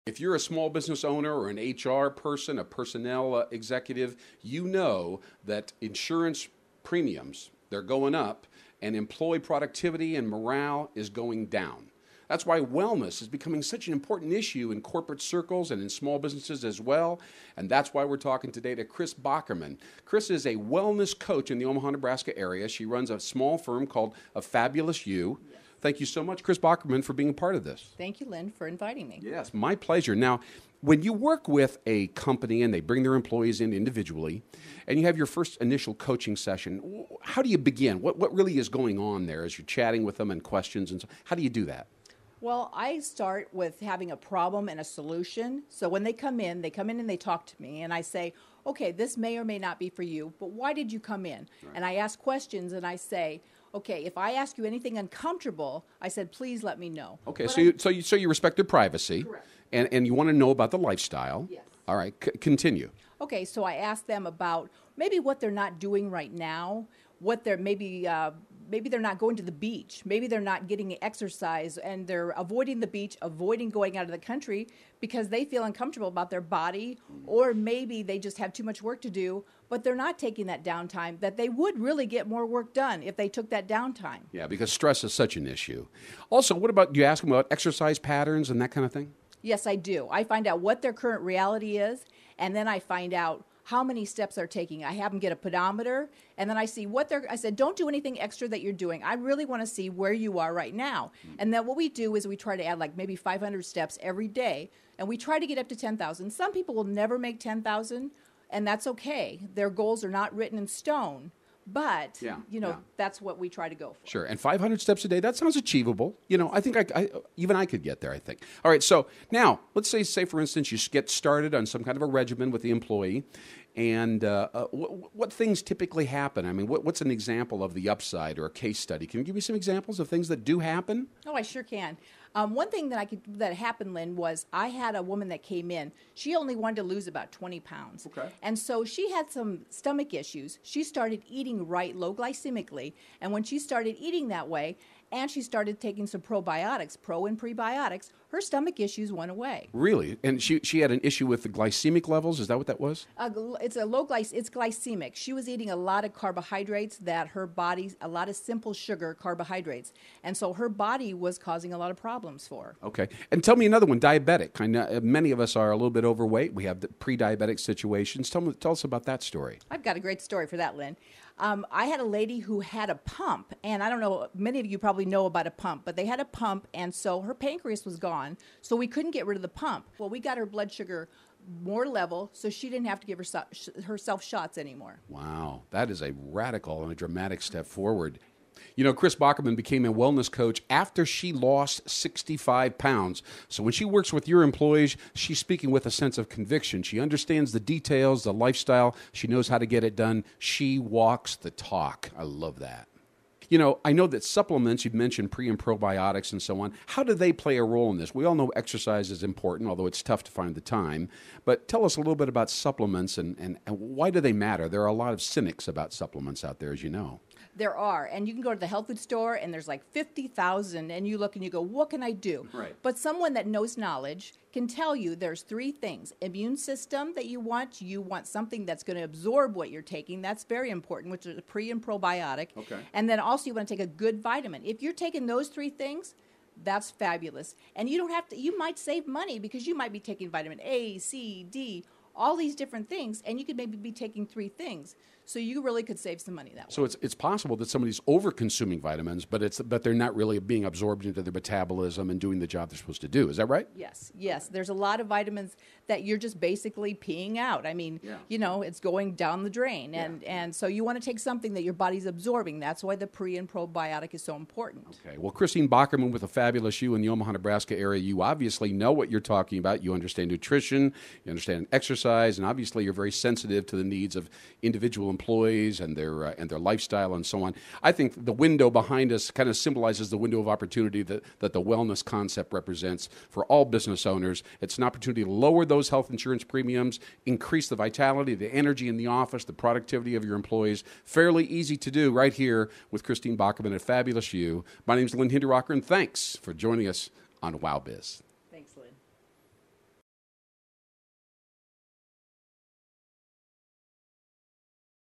If you're a small business owner or an HR person, a personnel executive, you know that insurance premiums, they're going up, and employee productivity and morale is going down. That's why wellness is becoming such an important issue in corporate circles and in small businesses as well. And that's why we're talking today to Kris Bockerman. Kris is a wellness coach in the Omaha, Nebraska area. She runs a small firm called A Fabulous You. Yes. Thank you so much, Kris Bockerman, for being a part of this. Thank you, Lynn, for inviting me. Yes, my pleasure. Now, when you work with a company and they bring their employees in individually, and you have your first initial coaching session, how do you begin? What really is going on there as you're chatting with them and questions? And so, how do you do that? Well, I start with having a problem and a solution. So when they come in and they talk to me, and I say, okay, this may or may not be for you, but why did you come in? Right. And I ask questions, and I say, okay, if I ask you anything uncomfortable, I said, please let me know. Okay, so you respect their privacy. Correct. And you want to know about the lifestyle. Yes. All right, continue. Okay, so I ask them about maybe what they're not doing right now, what they're maybe they're not going to the beach, maybe they're not getting exercise, and they're avoiding the beach, avoiding going out of the country because they feel uncomfortable about their body, or maybe they just have too much work to do, but they're not taking that downtime, that they would really get more work done if they took that downtime. Yeah, because stress is such an issue. Also, what about, do you ask them about exercise patterns and that kind of thing? Yes, I do. I find out what their current reality is, and then I find out how many steps they're taking. I have them get a pedometer, and then I see I said, don't do anything extra that you're doing. I really want to see where you are right now. And then what we do is we try to add like maybe 500 steps every day, and we try to get up to 10,000. Some people will never make 10,000, and that's okay. Their goals are not written in stone. But, that's what we try to go for. Sure. And 500 steps a day, that sounds achievable. I think even I could get there, I think. All right, so now, let's say, for instance, you get started on some kind of a regimen with the employee, and what things typically happen? I mean, what's an example of the upside or a case study? Can you give me some examples of things that do happen? Oh, I sure can. One thing that happened, Lynn, was I had a woman that came in. She only wanted to lose about 20 pounds. Okay. And so she had some stomach issues. She started eating right, low glycemically. And when she started eating that way, and she started taking some probiotics, pro and prebiotics, her stomach issues went away. Really? And she had an issue with the glycemic levels? Is that what that was? It's glycemic. She was eating a lot of carbohydrates a lot of simple sugar carbohydrates. And so her body was causing a lot of problems for her. Okay. And tell me another one, diabetic. I know many of us are a little bit overweight. We have the pre-diabetic situations. Tell us about that story. I've got a great story for that, Lynn. I had a lady who had a pump, and I don't know, many of you probably know about a pump, but they had a pump, and so her pancreas was gone, so we couldn't get rid of the pump. Well, we got her blood sugar more level, so she didn't have to give herself shots anymore. Wow, that is a radical and a dramatic step forward. Kris Bockerman became a wellness coach after she lost 65 pounds. So when she works with your employees, she's speaking with a sense of conviction. She understands the details, the lifestyle. She knows how to get it done. She walks the talk. I love that. I know that supplements, you've mentioned pre and probiotics and so on. How do they play a role in this? We all know exercise is important, although it's tough to find the time. But tell us a little bit about supplements and why do they matter? There are a lot of cynics about supplements out there, as you know. There are, and you can go to the health food store, and there's like 50,000, and you look and you go, what can I do? Right. But someone that knows knowledge can tell you there's three things. Immune system that you want something that's going to absorb what you're taking. That's very important, which is a pre and probiotic. Okay. And then also you want to take a good vitamin. If you're taking those three things, that's fabulous. And you might save money because you might be taking vitamin A, C, D, all these different things, and you could maybe be taking three things. So you really could save some money that way. So it's possible that somebody's over-consuming vitamins, but they're not really being absorbed into their metabolism and doing the job they're supposed to do. Is that right? Yes. There's a lot of vitamins that you're just basically peeing out. I mean, it's going down the drain. And so you want to take something that your body's absorbing. That's why the pre and probiotic is so important. Okay. Well, Kristine Bockerman with A Fabulous You in the Omaha, Nebraska area, you obviously know what you're talking about. You understand nutrition, you understand exercise, and obviously you're very sensitive to the needs of individual employees and their lifestyle and so on. I think the window behind us kind of symbolizes the window of opportunity that the wellness concept represents for all business owners. It's an opportunity to lower those health insurance premiums, increase the vitality, the energy in the office, the productivity of your employees. Fairly easy to do right here with Kristine Bockerman at Fabulous You. My name is Lynn Hinderrocker, and thanks for joining us on Wow Biz.